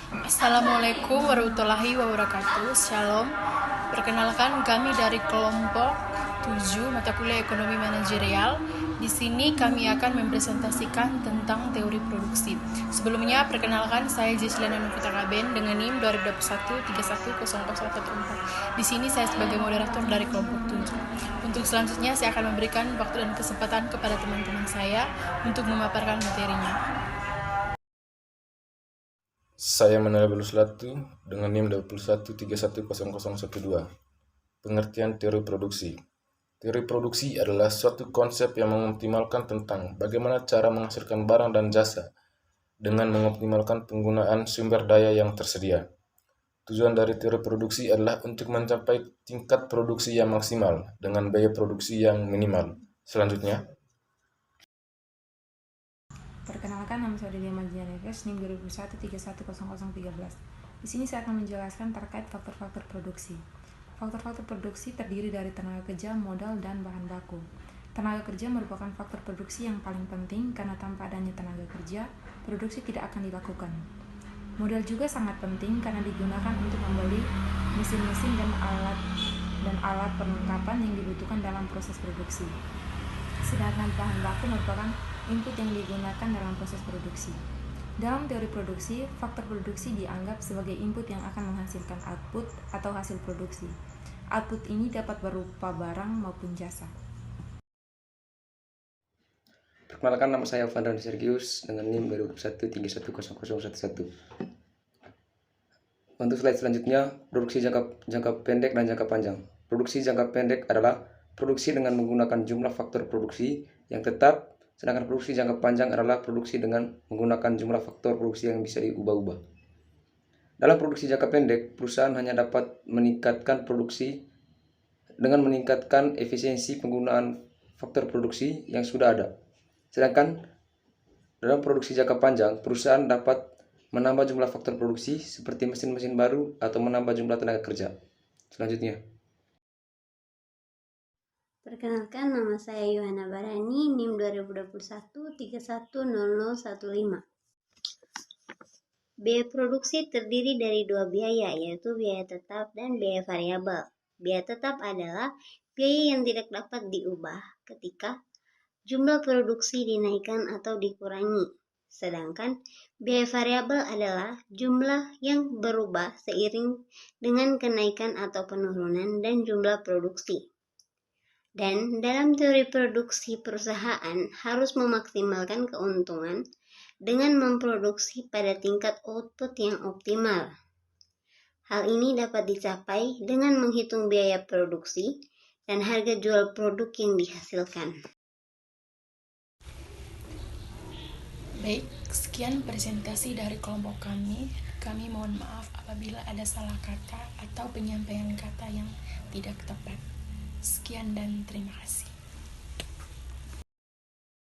Assalamualaikum warahmatullahi wabarakatuh. Shalom. Perkenalkan, kami dari kelompok 7 mata kuliah Ekonomi Manajerial. Di sini kami akan mempresentasikan tentang teori produksi. Sebelumnya, perkenalkan, saya Jesslena Novita Kaben dengan NIM 2021 310014. Di sini saya sebagai moderator dari kelompok 7. Untuk selanjutnya, saya akan memberikan waktu dan kesempatan kepada teman-teman saya untuk memaparkan materinya. Saya Manila Beluslatu dengan NIM 21310012. Pengertian teori produksi. Teori produksi adalah suatu konsep yang mengoptimalkan tentang bagaimana cara menghasilkan barang dan jasa dengan mengoptimalkan penggunaan sumber daya yang tersedia. Tujuan dari teori produksi adalah untuk mencapai tingkat produksi yang maksimal dengan biaya produksi yang minimal. Selanjutnya, Perkenalkan, nama saya Delia Majian Neves, NIM 2001 310013. Di sini saya akan menjelaskan terkait faktor-faktor produksi. Faktor-faktor produksi terdiri dari tenaga kerja, modal, dan bahan baku. Tenaga kerja merupakan faktor produksi yang paling penting karena tanpa adanya tenaga kerja, produksi tidak akan dilakukan. Modal juga sangat penting karena digunakan untuk membeli mesin-mesin dan alat perlengkapan yang dibutuhkan dalam proses produksi. Sedangkan bahan baku merupakan input yang digunakan dalam proses produksi. Dalam teori produksi, faktor produksi dianggap sebagai input yang akan menghasilkan output atau hasil produksi. Output ini dapat berupa barang maupun jasa. Perkenalkan, nama saya Vandran Sergius dengan NIM 2021 Untuk slide selanjutnya, produksi jangka pendek dan jangka panjang. Produksi jangka pendek adalah produksi dengan menggunakan jumlah faktor produksi yang tetap, sedangkan produksi jangka panjang adalah produksi dengan menggunakan jumlah faktor produksi yang bisa diubah-ubah. Dalam produksi jangka pendek, perusahaan hanya dapat meningkatkan produksi dengan meningkatkan efisiensi penggunaan faktor produksi yang sudah ada. Sedangkan dalam produksi jangka panjang, perusahaan dapat menambah jumlah faktor produksi seperti mesin-mesin baru atau menambah jumlah tenaga kerja. Selanjutnya. Perkenalkan, nama saya Yohana Barani, NIM 2021 310015. Biaya produksi terdiri dari dua biaya, yaitu biaya tetap dan biaya variabel. Biaya tetap adalah biaya yang tidak dapat diubah ketika jumlah produksi dinaikkan atau dikurangi. Sedangkan biaya variabel adalah jumlah yang berubah seiring dengan kenaikan atau penurunan dan jumlah produksi. Dan dalam teori produksi, perusahaan harus memaksimalkan keuntungan dengan memproduksi pada tingkat output yang optimal. Hal ini dapat dicapai dengan menghitung biaya produksi dan harga jual produk yang dihasilkan. Baik, sekian presentasi dari kelompok kami. Kami mohon maaf apabila ada salah kata atau penyampaian kata yang tidak tepat. Sekian dan terima kasih.